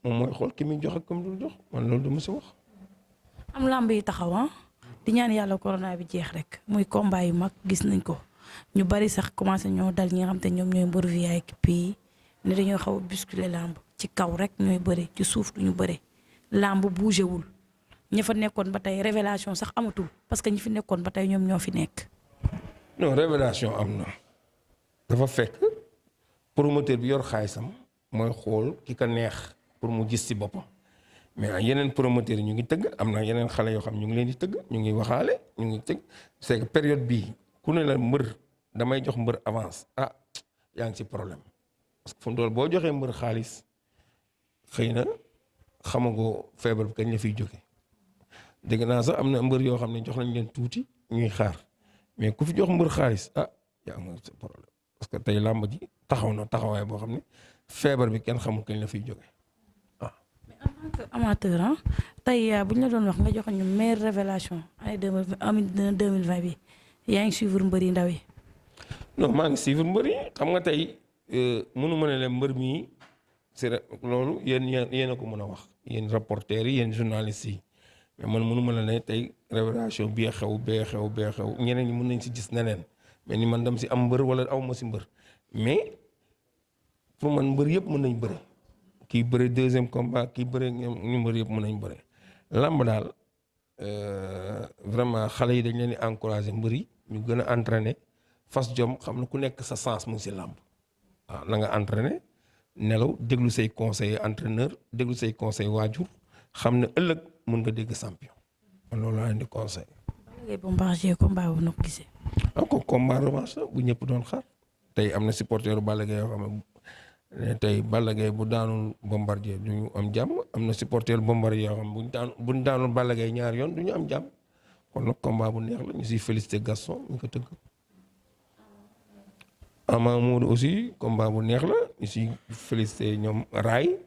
S2: moom mooy xool ki muy jox ak comme dul jox man loolu duma si wax.
S1: am làmb yi taxaw di ñaan yàlla corona bi jeex rek muy combat yu mag gis nañ ko ñu bari sax commencé ñoo dal ñi nga xam te ñoom ñooy mbër VIP yi ne dañoo xaw a bousculer làmb ci kaw rek ñooy bëre ci suuf duñu bëre làmb bougé wul ña fa nekkoon ba tey révélation sax amatul parce que ñi fi nekkoon ba tey ñoom ñoo fi nekk.
S2: non révélation am na dafa fekk promoteur bi yor xaalisam mooy xool ki ka neex pour mu gis ci boppam mais yeneen promoteurs yi ñu ngi tëgg am na yeneen xale yoo xam ñu ngi leen di tëgg ñu ngi waxaale ñu ngi tëgg c'est que période bii ku ne la mbër damay jox mbër avance ah yaa ngi ci problème. parce que fu mu toll boo joxee mbër xaalis xëy na xamagoo feebar bi kañ la fiy jóge dégg naa sax am na mbër yoo xam ne jox nañ leen tuuti ñuy xaar mais ku fi jox mbër xaalis ah yaa nga sa problème parce que tey làmb ji taxaw na taxawaay boo xam ne feebar bi kenn xamul kañ la fiy jóge waaw.
S1: mais en tant que amateur tey bu ñu la doon wax nga jox ñu meilleure révélation année 2020 bi yaa ngi suivre mbër yi ndaw yi.
S2: non maa ngi suivre mbër yi xam nga tey. mënu ma ne leen mbër mii c'est loolu yéen a ko mën a wax yéen rapporteurs yi yéen journalistes yi mais man mënu ma la ne tey révélation bii xew bee xew ñeneen ñi mën nañ si gis neneen mais ni man dem si am mbër wala aw ma si mbër mais pour man mbër yëpp mën nañ bëre kii bëre deuxième combat kii bëre ñu mbër yëpp mën nañ bëre làmb daal vraiment xale yi dañ leen di encourager mbër yi ñu gën a entraîner fas jom xam ne ku nekk sa sens mu ngi si làmb waaw na nga entraîné nelaw déglu say conseil entraîneur déglu say conseil waajur xam ne ëllëg mun nga dégg champion man loolu laa leen di conseil.
S1: Balla Gaye Bombardier combat bu noo ko gisee.
S2: donc combat revanche la bu ñëpp doon xaar tey am na supporteru Balla Gaye yoo xam ne tey Balla Gaye bu daanul Bombardier du ñu am jàmm am na supporteru Bombardier yoo xam ne buñ daanul Balla Gaye ñaar yoon du ñu am jàmm kon nag combat bu neex la ñu siy félicité Gaston ñu ko tëgg. Ama Modou aussi combat bu neex la ñu siy félicité ñoom Raay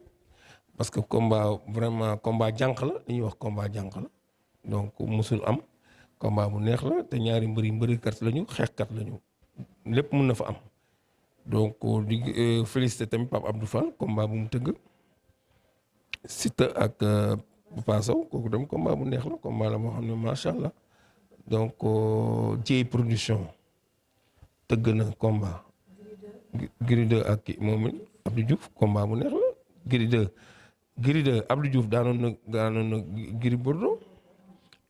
S2: parce que combat vraiment combat jànq la li ñuy wax combat jànq la donc musul am combat bu neex la te ñaari mbëri kat lañu xeexkat lañu lépp mun na fa am donc di félicité tamit Pape Abdou Fall combat bu mu tëgg Siteu ak Papa Sow kooku dem combat bu neex la combat la moo xam ne macha allah donc Dieye production tëgg na combat Gris 2 ak kii moom it Abdou Diouf combat bu neex la Gris 2 Abdou Diouf daanoon na Gris Bordeaux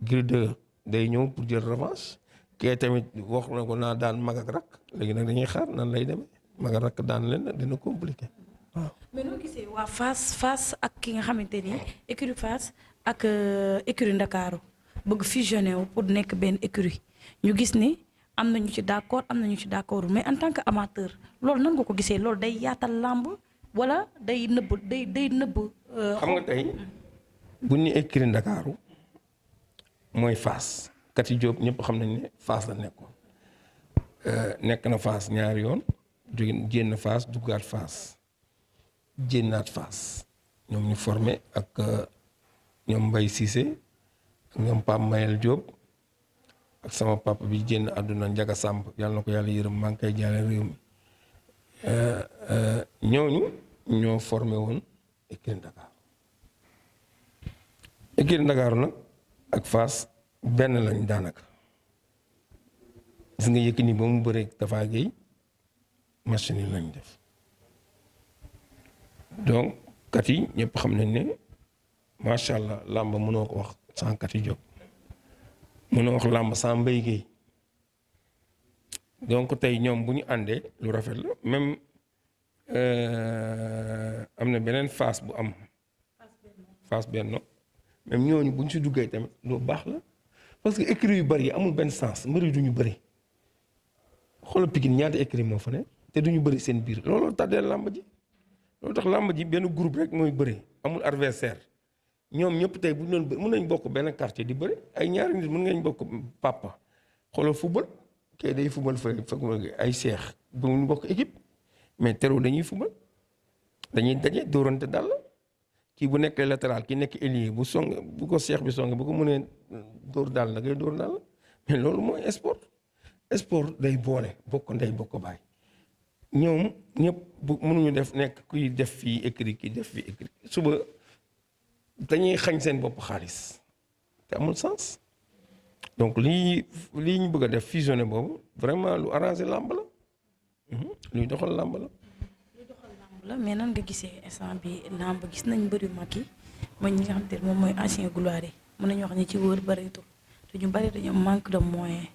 S2: Gris 2 day ñëw pour jël revanche kee tamit wax na ko naa daan mag ak rak léegi nag dañuy xaar nan lay demee mag ak rak daan leen dina compliqué waaw.
S1: mais noo gisee waa Fass ak ki nga xamante ni écurie Fass ak écurie Ndakaaru bëgg fusionné wu pour nekk benn écurie ñu gis ni am nañu ci d'accord am nañu ci d'accord mais en tant que amateur loolu nan nga ko gisee loolu day yaatal làmb wala day nëbb.
S2: xam nga tey bu ñu écurie Ndakaaru mooy Fass Kati Diop ñëpp xam nañ ne Fass la nekkoon nekk na Fass ñaari yoon jóge génn Fass duggaat Fass génnaat Fass ñoom ñu formé ak ñoom Mbaye Cissé ak ñoom Pape Mayel Diop ak sama papa bi génn àdduna Njaga Samb yàlla na ko yàlla yërëm maa ngi koy jaale réew mi ñooñu ñoo formé woon écurie Ndakaaru écurie Ndakaaru nag ak Fass benn lañ daanaka gis nga Yékini ba mu bëree Tapha Guèye machine yi lañ def donc kat yi ñëpp xam nañ ne macha allah làmb mënoo ko wax sans Kati Diop mënoo wax làmb sans Mbaye Guèye donc tey ñoom bu ñu àndee lu rafet la même am na beneen Fass bu am Fass benn même ñooñu bu ñu si duggee tamit lu baax la parce que écurie yu bëri yi amul benn sens mbëri du ñu bëri xoolal Pikine ñaata écurie moo fa ne te du ñu bëri seen biir looloo tàddeel làmb ji loolu tax làmb ji benn groupe rek mooy bëri amul adversaire ñoom ñëpp tey bu ñu doon mën nañ bokk benn quartier di bëri ay ñaari nit mën ngañ bokk papa xoolal football kay day football fekk ay seex bu ñu bokk équipe mais teroo dañuy football dañuy daje dóorante dal kii bu nekkee latéral ki nekk ailier bu song bu ko seex bi song bu ko mënee dóor daal da ngay dóor daal mais loolu mooy sport day boole bokk ndey bokk baay ñoom ñëpp bu mënuñu def nekk kuy def fii écrit kii def fii écrit suba dañuy xañ seen bopp xaalis te amul sens donc lii ñu bëgg a def fusionné boobu vraiment lu arrangé làmb la luy doxal làmb la.
S1: mais nan nga gisee instant bi làmb gis nañ mbër yu mag yi mooy ñi nga xam te ne moom mooy ancien gloire yi mën nañu wax ne ci wër bëreetul te ñu bëri dañoo manque de moyen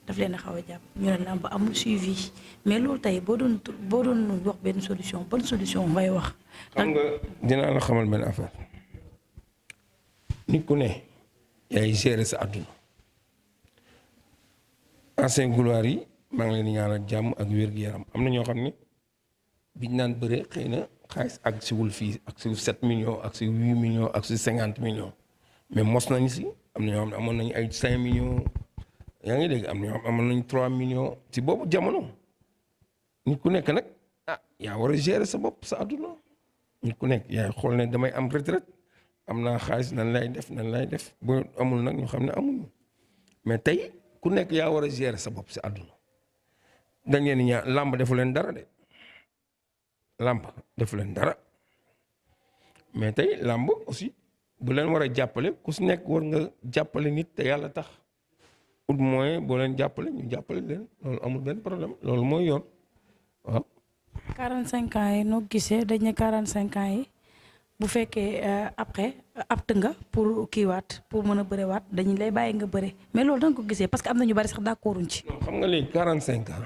S1: daf leen a xaw a jàpp ñu ne làmb amul suivi mais loolu tey boo doon wax benn solution bonne solution ngay wax.
S2: xam nga dinaa la xamal benn affaire nit ku ne yaay gérer sa àdduna ancien gloire yi maa ngi leen di ñaanal jàmm ak wér-gu-yaram am na ñoo xam ne biñ naan bëre xëy na xaalis ak siwul fii ak si 7 millions ak si 8 millions ak si 50 millions mais mos nañ si am na ñoo xam ne amoon nañu ay 5 millions yaa ngi dégg am na ñoo xam amoon nañu 3 millions si boobu jamono nit ku nekk nag yaa war a gérer sa bopp sa àdduna nit ku nekk yaay xool ne damay am retraite am naa xaalis nan lay def bu amul nag ñu xam ne amuñu mais tey ku nekk yaa war a gérer sa bopp si àdduna dañ leen ñaa làmb defu leen dara de làmb defu leen dara mais tey làmb aussi bu leen war a jàppale ku si nekk war nga jàppale nit te yàlla tax ut moyen boo leen jàppale ñu jàppale leen loolu amul benn problème loolu mooy yoon waaw.
S1: 45 ans yi noo gisee dañ ne 45 ans yi bu fekkee après apte nga pour kiiwaat pour mën a bërewaat dañu lay bàyyi nga bëre mais loolu da nga ko gisee parce que am na ñu bari sax d'accorduñ ci.
S2: non xam nga léegi 45 ans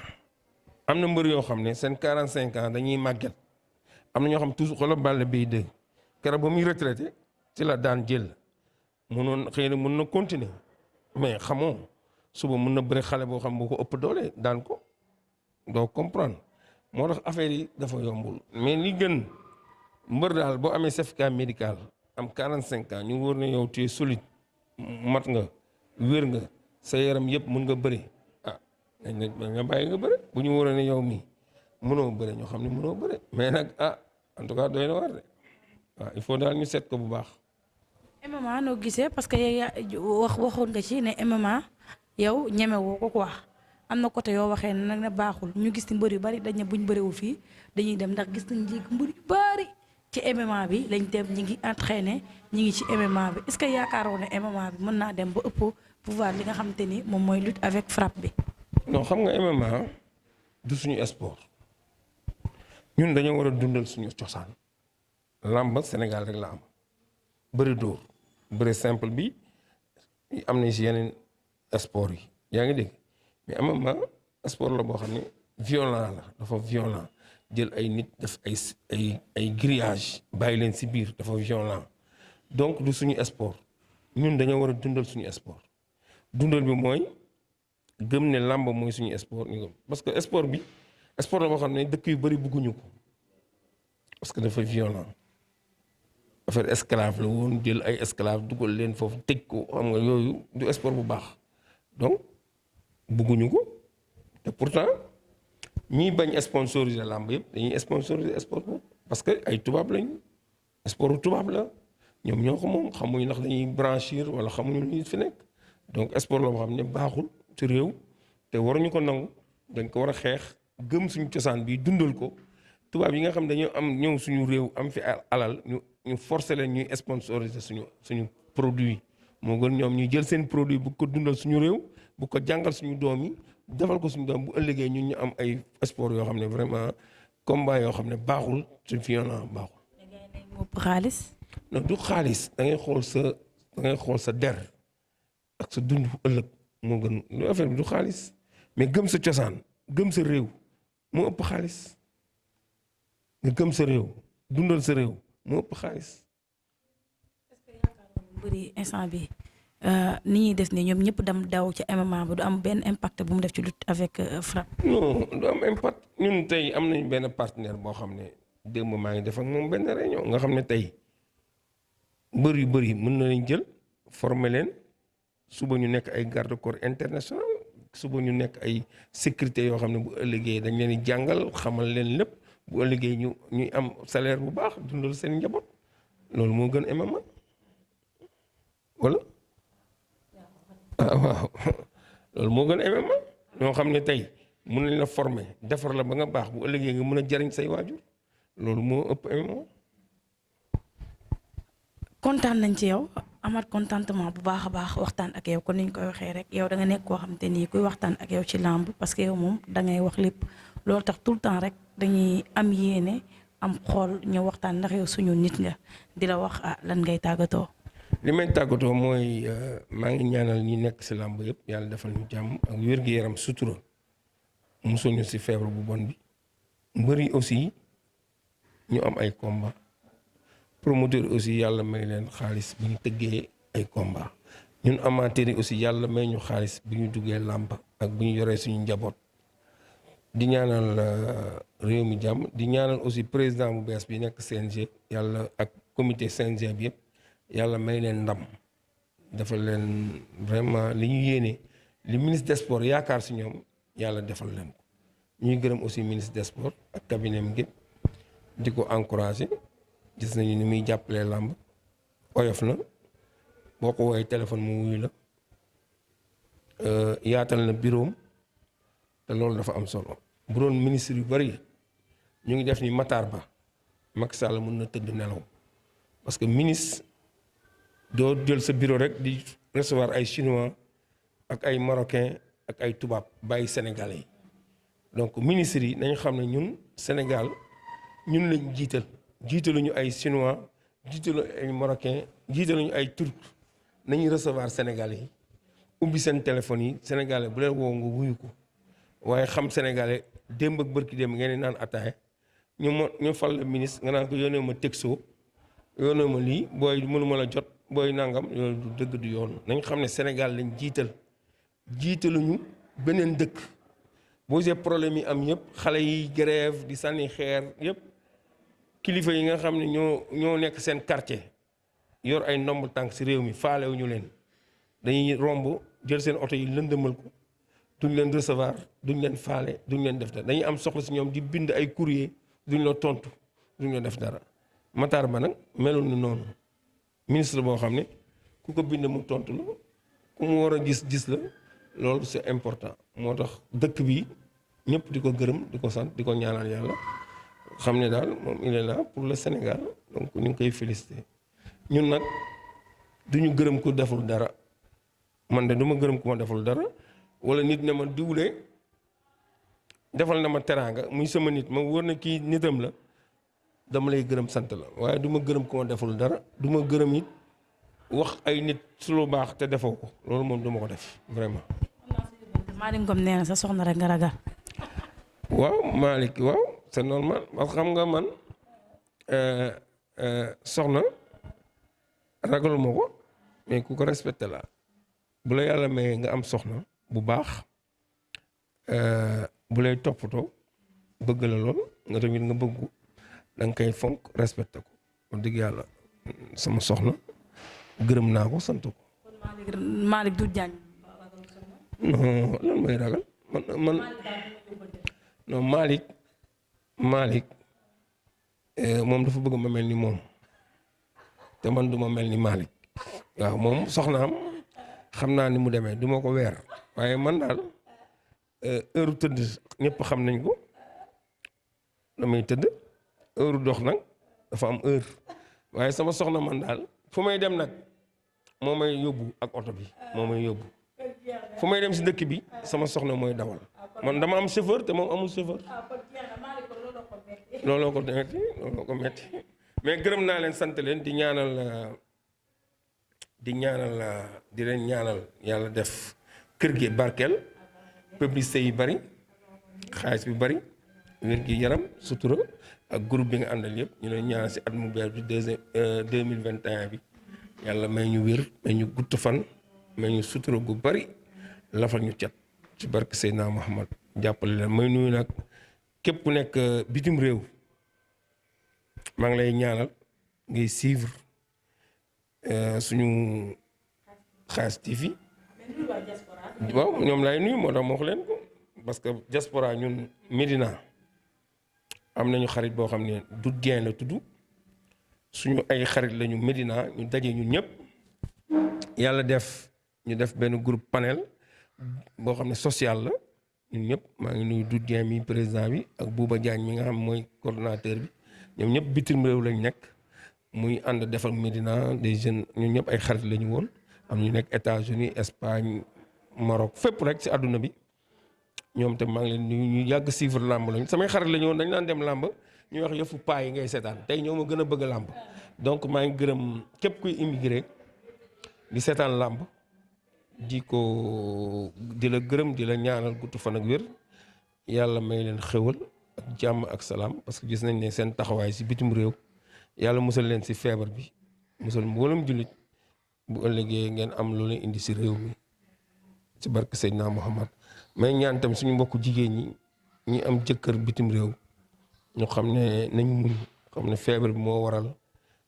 S2: am na mbër yoo xam ne seen 45 ans dañuy màgget am na ñoo xam toujours xoolal Balla Gaye 2 keroog ba muy retraité ci la daan jël mënoon xëy na mën na continuer mais xamoo suba mën na bëri xale boo xam boo ko ëpp doole daan ko doo comprendre moo tax affaire yi dafa yombul mais li gën mbër daal boo amee certificat médical am 45 ans ñu wóor ne yow tu es solide mat nga wér nga sa yaram yëpp mën nga bëri ah nga bàyyi nga bëri bu ñu wóoree ne yow mii mënoo bëri ñoo xam ne mënoo bëri mais nag ah en tout cas doy na war de waaw il faut daal ñu seet ko bu baax.
S1: MMA noo gisee parce que waxoon nga ci ne MMA yow ñemewoo ko quoi am na côté yoo waxee ne nag ne baaxul ñu gis ni mbër yu bari dañ ne buñ bëriwul fii dañuy dem ndax gis nañ léegi mbër yu bari ci MMA bi lañ dem ñi ngi entraîné ñi ngi ci MMA bi est-ce que yaakaaroo ne MMA bi mën naa dem ba ëpp pouvoir li nga xamante ni moom mooy lutte avec frappe bi.
S2: non xam nga MMA du suñu sport ñun dañoo war a dundal suñu cosaan làmb Sénégal rek la am bëri dóor bëri simple bi am nañ si yeneen sport yi yaa ngi dégg mais MMA sport la boo xam ne violent la dafa violent jël ay nit def ay grillage bàyyi leen si biir dafa violent donc du suñu sport ñun dañoo war a dundal suñu sport dundal bi mooy gëm ne làmb mooy suñu sport parce que sport bi sport la boo xam ne dëkk yu bëri bëgguñu ko parce que dafa violent affaire esclave la woon jël ay esclave dugal leen foofu tëj ko xam nga yooyu du sport bu baax donc bëgguñu ko te pourtant ñiy bañ sponsoriser làmb yëpp dañuy sponsoriser sport boobu parce que ay tubaab lañu sportu tubaab la ñoom ñoo ko moom xamuñu ndax dañuy branchir wala xamuñu lu ñu fi nekk donc sport la boo xam ne baaxul ci réew te waruñu ko nangu dañ ko war a xeex gëm suñu cosaan bi dundal ko tubaab yi nga xam dañoo am ñëw suñu réew am fi alal ñu forcer leen ñuy sponsoriser suñu produit moo gën ñoom ñuy jël seen produit bu ko dundal suñu réew bu ko jàngal suñu doom yi defal ko suñu doom bu ëllëgee ñun ñu am ay sport yoo xam ne vraiment combat yoo xam ne baaxul ci violent baaxul.
S1: xaalis.
S2: non du xaalis da ngay xool sa der ak sa dund ëllëg moo gën lu affaire bi du xaalis mais gëm sa cosaan gëm sa réew moo ëpp xaalis nga gëm sa réew dundal sa réew moo ëpp xaalis.
S1: est-ce que yaakaar bëri instant bi ni ñuy def ni ñoom ñëpp dem daw ci MMA ba du am benn impact bu mu def ci lutte avec frappe.
S2: non du am impact ñun tey am nañu benn partenaire boo xam ne démb maa ngi def ak moom benn réunion nga xam ne tey mbër yu bëri mën na leen jël former leen suba ñu nekk ay garde corps international suba ñu nekk ay sécurité yoo xam ne bu ëllëgee dañ leen di jàngal xamal leen lépp bu ëllëgee ñuy am salaire bu baax dundal seen njaboot loolu moo gën MMA wala waaw loolu moo gën MMA ñoo xam ne tey mën nañ la former defar la ba nga baax bu ëllëgee nga mën a jariñ say waajur loolu moo ëpp MMA.
S1: kontaan nañ ci yow amaat contentement bu baax a baax waxtaan ak yow kon ni ñu koy waxee rek yow da nga nekk koo xam te ni kuy waxtaan ak yow ci làmb parce que yow moom da ngay wax lépp loolu tax tout le temps rek dañuy am yéene am xool ñu waxtaan ndax yow suñu nit nga di la wax lan ngay tàggatoo.
S2: li may tàggatoo mooy maa ngi ñaanal ñi nekk si làmb yëpp yàlla defal ñu jàmm ak wér-gu-yaram sutura mosul ñu si feebar bu bon bi mbër yi aussi ñu am ay combat promoteur aussi yàlla may leen xaalis bu ñu tëggee ay combat ñun amateurs yi aussi yàlla may ñu xaalis bu ñu duggee làmb ak bu ñu yoree suñu njaboot di ñaanal réew mi jàmm di ñaanal aussi président bu bees bi nekk CNG yàlla ak comité CNG bi yëpp yàlla may leen ndam defal leen vraiment li ñu yéene li ministre des sports yaakaar si ñoom yàlla defal leen ko ñuy gërëm aussi ministre des sports ak cabinet am gépp di ko encouragé gis nañu ni muy jàppalee làmb oyof na boo ko woowee téléphone mu wuyu la yaatal na bureau te loolu dafa am solo bu doon ministre yu bari ñu ngi def ni Matar Ba Macky Sall mën na tëdd nelaw parce que ministre doo jël sa bureau rek di recevoir ay chinois ak ay marocain ak ay tubaab bàyyi sénégalais yi donc ministres yi nañu xam ne ñun Sénégal ñun lañ jiitaluñu ay chinois jiitalu ay marocain jiitaluñu ay turc nañu recevoir sénégalais yi ubbi seen téléphone yi sénégalais bu leen woo nga wuyu ko waaye xam sénégalais démb ak bërki démb ngeen di naan ataaya ñu fal la ministre nga naan ko yónnee ma texto yónnee ma lii booy mënuma la jot booy nangam yooyu du dëgg du yoon nañ xam ne Sénégal lañ jiitaluñu beneen dëkk boo see problème yi am yëpp xale yi grève di sànni xeer yëpp kilifa yi nga xam ne ñoo nekk seen quartier yor ay ndomb tànk si réew mi faalewuñu leen dañuy romb jël seen oto yi lëndëmal ko duñ leen recevoir duñ leen faale duñ leen def dara dañuy am soxla si ñoom di bind ay courrier duñ la tontu duñ la def dara Matar Ba nag melul ni noonu ministre boo xam ne ku ko bind mu tontu la ku mu war a gis la loolu c'est important moo tax dëkk bi ñëpp di ko gërëm di ko sant di ko ñaanal yàlla xam ne daal moom il est là pour le Sénégal donc ñu ngi koy féliciter ñun nag duñu gërëm ku deful dara man de du ma gërëm ku ma deful dara wala nit ne ma diwle defal na ma teraanga muy sama nit ma wóor na kii nitam la dama lay gërëm sant la waaye du ma gërëm ku ma deful dara du ma gërëm it wax ay nit su lu baax te defoo ko loolu moom du ma ko def vraiment.
S1: Malick Ngom nee na sa soxna rek nga ragal.
S2: waaw Malick waaw c'est normal parce que xam nga man soxna ragaluma ko mais ku ko respecté la bu la yàlla mayee nga am soxna bu baax bu lay toppatoo bëgg la lool nga tamit nga bëggu da nga koy fonk respecté ko wax dëgg yàlla sama soxna gërëm naa ko sant ko.
S1: Malick du jaañ.
S2: non lan may ragal man non Malick moom dafa bëgg ma mel ni moom te man du ma mel ni Malick waaw moom soxnaam xam naa ni mu demee du ma ko weer waaye man daal heure tëdd ñëpp xam nañ ko damay tëdd heure dox nag dafa am heure waaye sama soxna man daal fu may dem nag moo may yóbbu ak oto bi moo may yóbbu fu may dem si dëkk bi sama soxna mooy dawal man dama am chauffeur te moom amul chauffeur looloo ko metti mais gërëm naa leen sant leen di leen ñaanal yàlla def kër gi barkeel publicité yi bari xaalis bi bari wér gi yaram sutura ak groupe bi nga àndal yëpp ñu leen ñaanal si at mu bees bi 2021 bi yàlla may ñu wér may ñu gudd fan may ñu sutura gu bari lafal ñu cat ci barke Seydina Muhammad jàppale leen may nuyu nag képp ku nekk bitim réew maa ngi lay ñaanal ngay suivre suñu Khass TV waaw ñoom lay nuyu moo tax ma wax leen ko parce que diaspora ñun Médina am nañu xarit boo xam ne du Dieng la tudd suñu ay xarit lañu Médina ñu daje ñun ñëpp yàlla def ñu def benn groupe panel boo xam ne social la ñun ñëpp maa ngi nuyu du Dieng mi président bi ak Bouba Diagne mi nga xam mooy coordonnateur bi ñoom ñëpp bitim réew lañ nekk muy ànd defal Médina des jeunes ñun ñëpp ay xarit lañu woon am ñu nekk États-Unis Espagne Maroc fépp rek ci àdduna bi ñoom tam maa ngi leen ñu yàgg suivre làmb lañu samay xarit lañu woon dañu daan dem làmb ñuy wax yëfu paa yi ngay seetaan tey ñoo ma gën a bëgg làmb donc maa ngi gërëm képp kuy immigré di seetaan làmb di la gërëm di la ñaanal gudd fan ak wér yàlla may leen xéwal ak jàmm ak salaam parce que gis nañ ne seen taxawaay si bitim réew yàlla musal leen si feebar bi musal mboolem jullit bu ëllëgee ngeen am lu leen indi si réew mi si barke Seydina Muhammad may ñaan tam suñu mbokku jigéen ñi am jëkkër bitim réew ñu xam ne nañ muñ xam ne feebar bi moo waral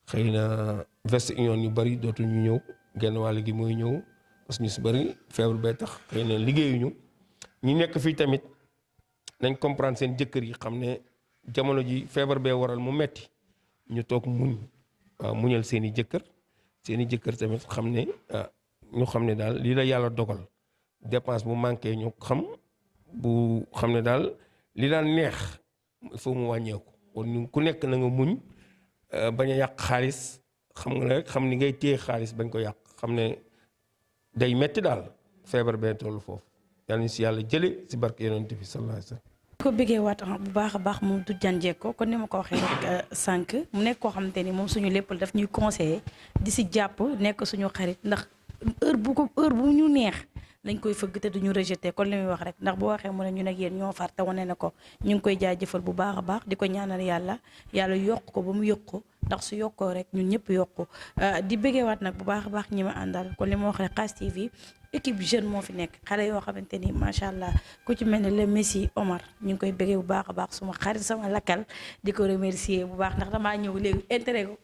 S2: xëy na Western Union yu bari dootu ñu ñëw genn wàll gi mooy ñëw parce que ñu si bari feebar bay tax xëy na liggéeyuñu ñi nekk fii tamit nañ comprendre seen jëkkër yi xam ne jamono ji feebar bee waral mu metti ñu toog muñ waaw muñal seen i jëkkër tamit xam ne ñu xam ne daal lii la yàlla dogal dépense bu manqué ñu xam ne daal li daan neex il faut mu wàññeeku kon ñu ku nekk na nga muñ bañ a yàq xaalis xam nga rek xam ni ngay téye xaalis bañ ko yàq xam ne day metti daal feebar bee tollu foofu yàlla ñu si yàlla jële si barke yonent bi sallallahu alayhi wasallam
S1: ko bëggee waat bu baax a baax moom du janjeeko kon ni ma ko waxee rek sànq mu nekk koo xamante ni moom suñu lépp daf ñuy conseiller di si jàpp nekk suñu xarit ndax heure bu ñu neex lañ koy fëgg te duñu rejeté kon li muy wax rek ndax boo waxee mu ne ñun ak yéen ñoo far te wane na ko ñu ngi koy jaajëfal bu baax a baax di ko ñaanal yàlla yokk ko ba mu yokk ko ndax su yokkoo rek ñun ñëpp yokku di bëggeewaat nag bu baax a baax ñi ma àndal kon li ma wax rek Khass TV équipe jeune moo fi nekk xale yoo xamante ni macha allah ku ci mel ne le Messi Omar ñu ngi koy bëggee bu baax a baax suma xarit sama lakkal di ko remercier bu baax ndax damaa ñëw léegi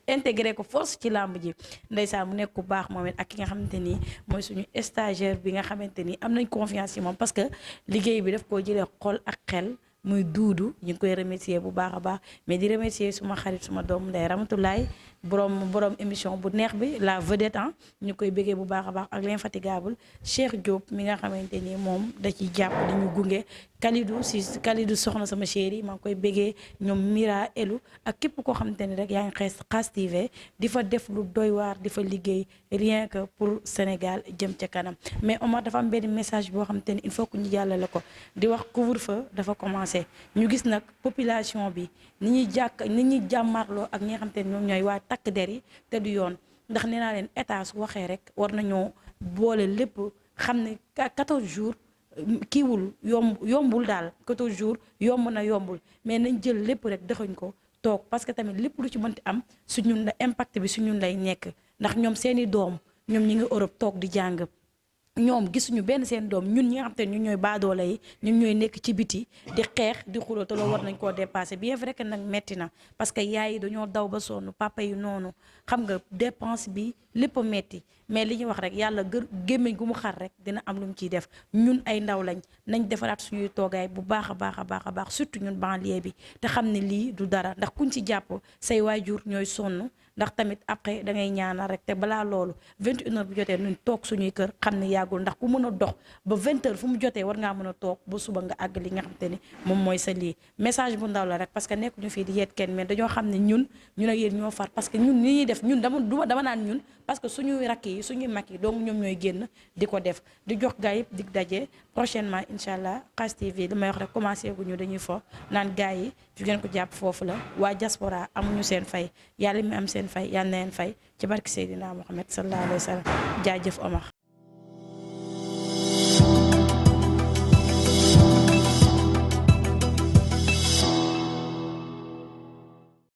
S1: intégré ko force ci làmb ji ndeysaan mu nekk ku baax moom it ak ki nga xamante ni mooy suñu stagiaire bi nga xamante ni am nañ confiance ci moom parce que liggéey bi daf koo jëlee xol ak xel muy duudu ñu ngi koy remercier bu baax a baax mais di remercier suma xarit suma doomu ndey Ramatulaay borom émission bu neex bi la vedette ñu koy bëggee bu baax a baax ak l'infatigable Cheikh Diop mi nga xamante ni moom da ciy jàpp di ñu gunge Kalidou soxna sama chéri maa ngi koy bëggee ñoom Mira Elu ak képp koo xamante ni rek yaa ngi Khass TV di fa def lu doy waar di fa liggéey rien que pour Sénégal jëm ca kanam mais Omar dafa am benn message boo xamante ni il faut que ñu jàllale ko di wax couvre-feu dafa commencé ñu gis nag population bi ni ñuy jàmmarloo ak ñi nga xamante ni ñoom ñooy waa takk der yi te du yoon ndax nee naa leen état su waxee rek war nañoo boole lépp xam ne 14 jours kiiwul yombul daal 14 jours yomb na yombul mais nañ jël lépp rek dëxañ ko toog parce que tamit lépp lu ci mënti am su ñun la impact bi su ñun lay nekk ndax ñoom seeni doom ñoom ñi ngi Europe toog di jàng ñoom gisuñu benn seen doom ñun ñi nga xam te ne ñun ñooy baadoole yi ñun ñooy nekk ci biti di xeex di xuloo te loolu war nañ koo dépassé bien vrai que nag metti na parce que yaay yi dañoo daw ba sonn papa yi noonu xam nga dépense bi lépp a metti mais li ñuy wax rek yàlla gémmiñ gu mu xar rek dina am lu mu ciy def ñun ay ndaw lañ nañ defaraat suñuy toogaay bu baax a baax a baax a baax surtout ñun banlieue bi te xam ne lii du dara ndax kuñ ci jàpp say waajur ñooy sonn ndax tamit après da ngay ñaanal rek te balaa loolu 21h bu jotee ñun toog suñuy kër xam ne yàggul ndax ku mën a dox ba 20h fu mu jotee war ngaa mën a toog ba suba nga àgg li nga xam te ni moom mooy sa lii message bu ndaw la rek parce que nekk ñu fii di yeet kenn mais dañoo xam ne ñun ak yéen ñoo far parce que ñun ni ñuy def ñun dama naan ñun parce que suñuy rakk yi suñuy mag yi donc ñoom ñooy génn di ko def di jox gaa yëpp dig daje prochainement incha allah Khass TV li may wax rek commencé guñu dañuy fo naan gaa yi fi ngeen ko jàpp foofu la waa diaspora amuñu seen fay yàlla mi am seen fay yàlla na leen fay ci barki Seydina Mohamed sallallahu alayhi wa sallam jaajëf Omar